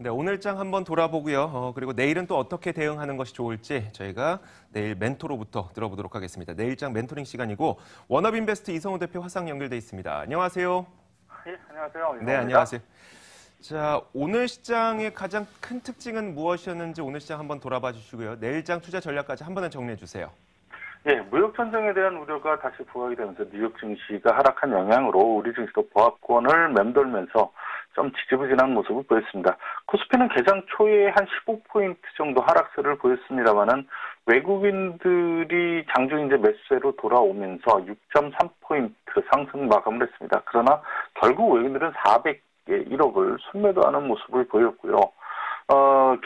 네, 오늘장 한번 돌아보고요. 그리고 내일은 또 어떻게 대응하는 것이 좋을지 저희가 내일 멘토로부터 들어보도록 하겠습니다. 내일장 멘토링 시간이고 워너비인베스트 이성우 대표 화상 연결돼 있습니다. 안녕하세요. 예, 안녕하세요. 네, 이성우입니다. 안녕하세요. 자, 오늘 시장의 가장 큰 특징은 무엇이었는지 오늘 시장 한번 돌아봐 주시고요. 내일장 투자 전략까지 한 번에 정리해 주세요. 예, 무역 전쟁에 대한 우려가 다시 부각이 되면서 뉴욕 증시가 하락한 영향으로 우리 증시도 보합권을 맴돌면서 좀 지지부진한 모습을 보였습니다. 코스피는 개장 초에 한 15포인트 정도 하락세를 보였습니다만은 외국인들이 장중 이제 매수세로 돌아오면서 6.3포인트 상승 마감을 했습니다. 그러나 결국 외국인들은 401억을 순매도하는 모습을 보였고요.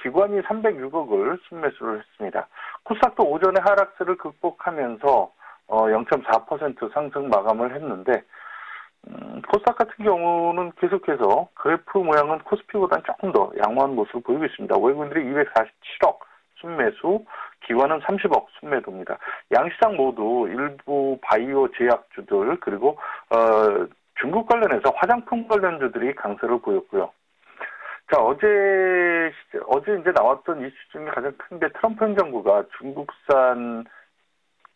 기관이 306억을 순매수를 했습니다. 코스닥도 오전에 하락세를 극복하면서 0.4% 상승 마감을 했는데 코스닥 같은 경우는 계속해서 그래프 모양은 코스피보다는 조금 더 양호한 모습을 보이고 있습니다. 외국인들이 247억 순매수, 기관은 30억 순매도입니다. 양시장 모두 일부 바이오 제약주들 그리고 중국 관련해서 화장품 관련주들이 강세를 보였고요. 자, 어제 이제 나왔던 이슈 중에 가장 큰 게 트럼프 행정부가 중국산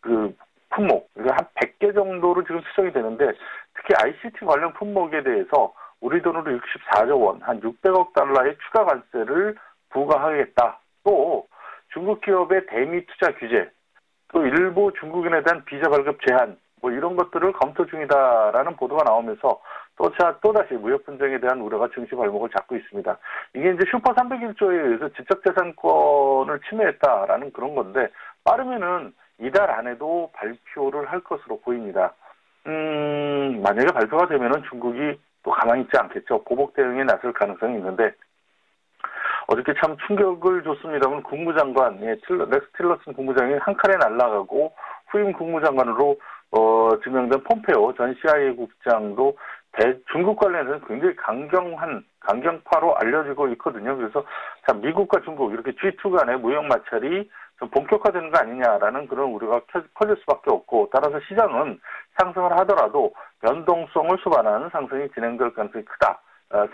그 품목, 한 100개 정도로 지금 추정이 되는데, 특히 ICT 관련 품목에 대해서 우리 돈으로 64조 원, 한 600억 달러의 추가 관세를 부과하겠다. 또 중국 기업의 대미 투자 규제, 또 일부 중국인에 대한 비자 발급 제한, 뭐 이런 것들을 검토 중이다라는 보도가 나오면서 또다시 무역 분쟁에 대한 우려가 증시 발목을 잡고 있습니다. 이게 이제 슈퍼 301조에 의해서 지적재산권을 침해했다라는 그런 건데 빠르면은 이달 안에도 발표를 할 것으로 보입니다. 만약에 발표가 되면은 중국이 또 가만히 있지 않겠죠. 보복 대응에 나설 가능성이 있는데 어저께 참 충격을 줬습니다만 국무장관, 렉스 틸러슨 국무장이 한 칼에 날아가고 후임 국무장관으로 지명된 폼페오 전 CIA 국장도 중국 관련해서는 굉장히 강경파로 알려지고 있거든요. 그래서 참 미국과 중국 이렇게 G2 간의 무역 마찰이 좀 본격화되는 거 아니냐라는 그런 우려가 커질 수밖에 없고 따라서 시장은 상승을 하더라도 변동성을 수반하는 상승이 진행될 가능성이 크다.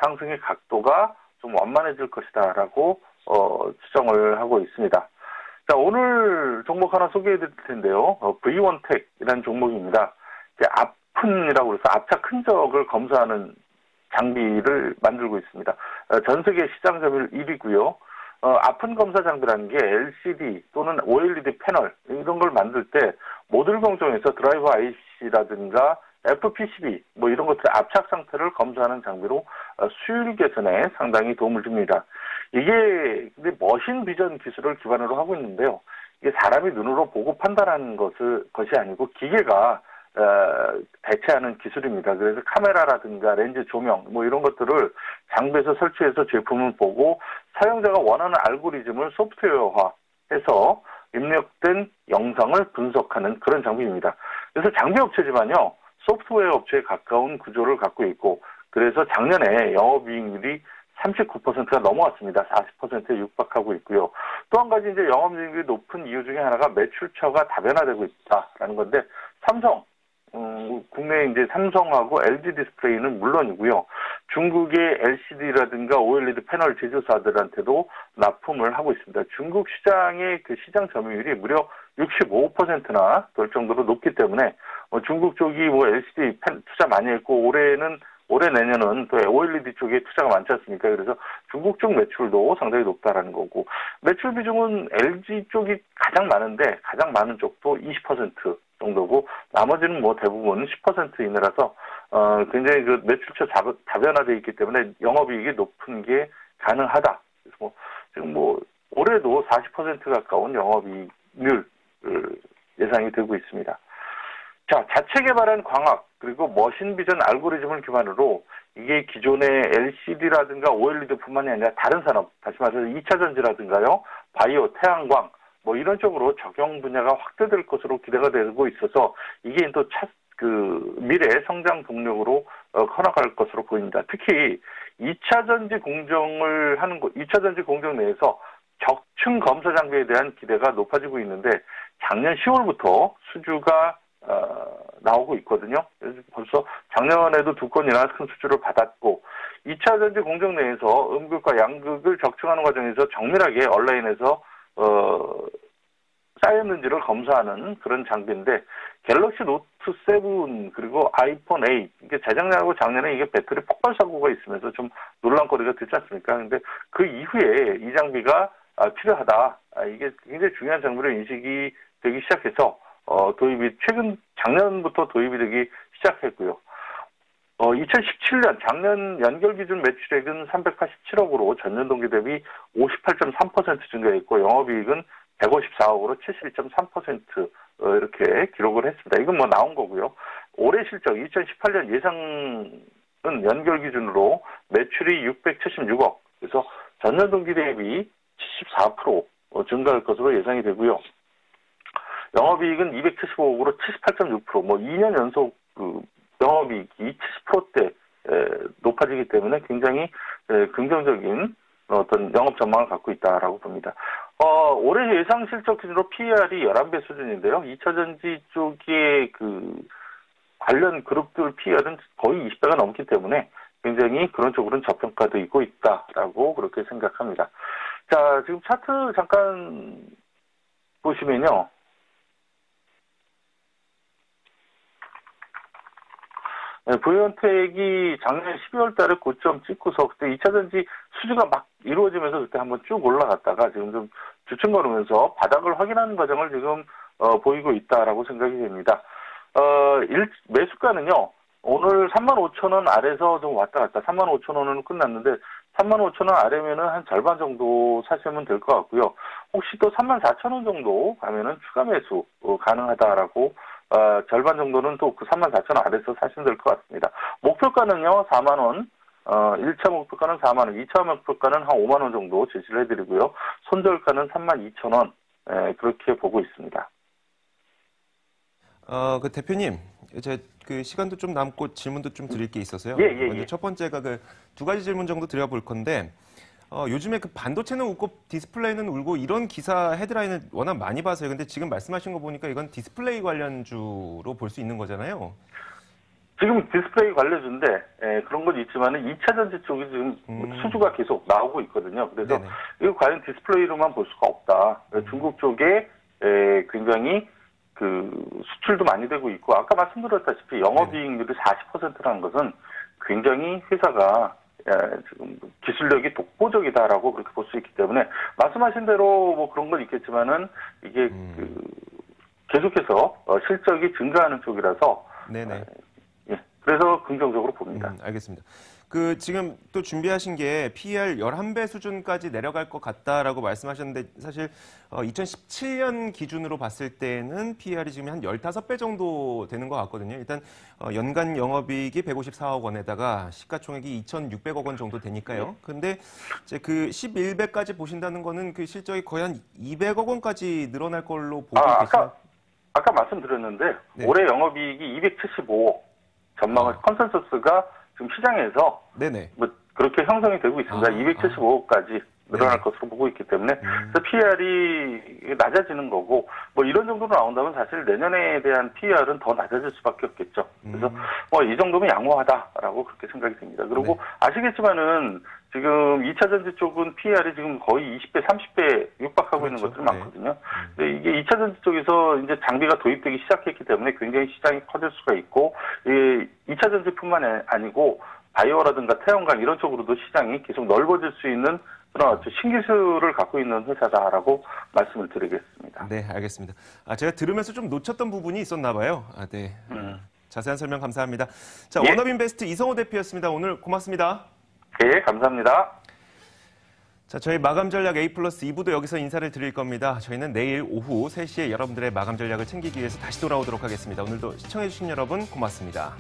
상승의 각도가 좀 완만해질 것이다라고 추정을 하고 있습니다. 자, 오늘 종목 하나 소개해 드릴 텐데요. V1텍이라는 종목입니다. 아픈이라고 해서 압착 흔적을 검사하는 장비를 만들고 있습니다. 전 세계 시장 점유율 1위고요. 아픈 검사 장비라는 게 LCD 또는 OLED 패널 이런 걸 만들 때 모듈 공정에서 드라이버 IC라든가 FPCB 뭐 이런 것들의 압착 상태를 검사하는 장비로 수율 개선에 상당히 도움을 줍니다. 이게 근데 머신 비전 기술을 기반으로 하고 있는데요. 이게 사람이 눈으로 보고 판단하는 것이 아니고 기계가 대체하는 기술입니다. 그래서 카메라라든가 렌즈 조명 뭐 이런 것들을 장비에서 설치해서 제품을 보고 사용자가 원하는 알고리즘을 소프트웨어화해서 입력된 영상을 분석하는 그런 장비입니다. 그래서 장비 업체지만요. 소프트웨어 업체에 가까운 구조를 갖고 있고 그래서 작년에 영업이익률이 39%가 넘어왔습니다. 40%에 육박하고 있고요. 또 한 가지 이제 영업이익률이 높은 이유 중에 하나가 매출처가 다변화되고 있다라는 건데 삼성 국내 이제 삼성하고 LG 디스플레이는 물론이고요. 중국의 LCD라든가 OLED 패널 제조사들한테도 납품을 하고 있습니다. 중국 시장의 그 시장 점유율이 무려 65%나 될 정도로 높기 때문에 중국 쪽이 뭐 LCD 투자 많이 했고 올해 내년은 또 OLED 쪽에 투자가 많지 않습니까? 그래서 중국 쪽 매출도 상당히 높다라는 거고 매출 비중은 LG 쪽이 가장 많은데 가장 많은 쪽도 20% 정도고 나머지는 뭐 대부분 10% 이내라서 굉장히 그 매출처 다변화되어 있기 때문에 영업이익이 높은 게 가능하다. 그래서 지금 올해도 40% 가까운 영업이익률 예상이 되고 있습니다. 자, 자체 개발한 광학 그리고 머신 비전 알고리즘을 기반으로 이게 기존의 LCD라든가 OLED뿐만이 아니라 다른 산업, 다시 말해서 2차 전지라든가요, 바이오, 태양광 뭐 이런 쪽으로 적용 분야가 확대될 것으로 기대가 되고 있어서 이게 또 미래 성장 동력으로 커나갈 것으로 보입니다. 특히 2차 전지 공정을 하는 2차 전지 공정 내에서 적층 검사 장비에 대한 기대가 높아지고 있는데 작년 10월부터 수주가 나오고 있거든요. 그래서 벌써 작년에도 2건이나 큰 수주를 받았고 2차 전지 공정 내에서 음극과 양극을 적층하는 과정에서 정밀하게 온라인에서 쌓였는지를 검사하는 그런 장비인데 갤럭시 노트 7 그리고 아이폰 8 이게 재작년하고 작년에 이게 배터리 폭발 사고가 있으면서 좀 논란거리가 됐지 않습니까? 근데 그 이후에 이 장비가 필요하다. 이게 굉장히 중요한 장비로 인식이 되기 시작해서 최근 작년부터 도입이 되기 시작했고요. 2017년 작년 연결 기준 매출액은 387억으로 전년 동기 대비 58.3% 증가했고 영업이익은 154억으로 72.3% 이렇게 기록을 했습니다. 이건 뭐 나온 거고요. 올해 실적 2018년 예상은 연결 기준으로 매출이 676억, 그래서 전년 동기 대비 74% 증가할 것으로 예상이 되고요. 영업이익은 275억으로 78.6%, 뭐 2년 연속 영업이익이 70%대 높아지기 때문에 굉장히 긍정적인 어떤 영업 전망을 갖고 있다라고 봅니다. 올해 예상 실적 기준으로 PER이 11배 수준인데요. 2차 전지 쪽의 관련 그룹들 PER은 거의 20배가 넘기 때문에 굉장히 그런 쪽으로는 저평가되고 있다라고 그렇게 생각합니다. 자, 지금 차트 잠깐 보시면요. 부연택이 작년 12월 달에 고점 찍고서 그때 2차 전지 수주가 막 이루어지면서 그때 한번 쭉 올라갔다가 지금 좀 주춤거리면서 바닥을 확인하는 과정을 지금 보이고 있다라고 생각이 됩니다. 매수가는요. 오늘 35,000원 아래에서 좀 왔다 갔다 35,000원은 끝났는데 35,000원 아래면은 한 절반 정도 사시면 될 것 같고요. 혹시 또 34,000원 정도 가면은 추가 매수 가능하다라고 절반 정도는 또 그 34,000원 아래에서 사시면 될 것 같습니다. 목표가는요, 4만원, 1차 목표가는 4만원, 2차 목표가는 한 5만원 정도 제시를 해드리고요. 손절가는 32,000원, 그렇게 보고 있습니다. 대표님, 시간도 좀 남고 질문도 좀 드릴 게 있어서요. 먼저 첫 번째가 두 가지 질문 정도 드려볼 건데, 요즘에 반도체는 웃고 디스플레이는 울고 이런 기사 헤드라인을 워낙 많이 봐서요. 근데 지금 말씀하신 거 보니까 이건 디스플레이 관련주로 볼 수 있는 거잖아요. 지금 디스플레이 관련주인데 그런 건 있지만은 2차 전지 쪽이 지금 수주가 계속 나오고 있거든요. 그래서 네네. 이거 과연 디스플레이로만 볼 수가 없다. 중국 쪽에 굉장히 수출도 많이 되고 있고 아까 말씀드렸다시피 영업이익률이 40%라는 것은 굉장히 회사가 지금 기술력이 독보적이다라고 그렇게 볼 수 있기 때문에 말씀하신 대로 뭐 그런 건 있겠지만은 이게 계속해서 실적이 증가하는 쪽이라서 네네. 그래서 긍정적으로 봅니다. 알겠습니다. 지금 또 준비하신 게 PER 11배 수준까지 내려갈 것 같다라고 말씀하셨는데 사실 2017년 기준으로 봤을 때는 PER이 지금 한 15배 정도 되는 것 같거든요. 일단 연간 영업이익이 154억 원에다가 시가총액이 2,600억 원 정도 되니까요. 근데 이제 11배까지 보신다는 거는 실적이 거의 한 200억 원까지 늘어날 걸로 보고 계시나요? 아까 말씀드렸는데 네. 올해 영업이익이 275억 전망을 컨센서스가 지금 시장에서 네네. 뭐 그렇게 형성이 되고 있습니다. 275억까지 늘어날 것으로 보고 있기 때문에 그래서 PER이 낮아지는 거고 뭐 이런 정도로 나온다면 사실 내년에 대한 PER은 더 낮아질 수밖에 없겠죠. 그래서 이 정도면 양호하다라고 그렇게 생각이 듭니다. 그리고 아시겠지만은 지금 2차 전지 쪽은 PER이 지금 거의 20배, 30배 육박하고 있는 것들이 많거든요. 근데 이게 2차 전지 쪽에서 이제 장비가 도입되기 시작했기 때문에 굉장히 시장이 커질 수가 있고, 2차 전지뿐만 아니고 바이오라든가 태양광 이런 쪽으로도 시장이 계속 넓어질 수 있는 그런 신기술을 갖고 있는 회사다라고 말씀을 드리겠습니다. 네, 알겠습니다. 제가 들으면서 좀 놓쳤던 부분이 있었나 봐요. 네. 자세한 설명 감사합니다. 자, 워너빈베스트 이성호 대표였습니다. 오늘 고맙습니다. 네, 감사합니다. 자, 저희 마감 전략 A+ 2부도 여기서 인사를 드릴 겁니다. 저희는 내일 오후 3시에 여러분들의 마감 전략을 챙기기 위해서 다시 돌아오도록 하겠습니다. 오늘도 시청해주신 여러분 고맙습니다.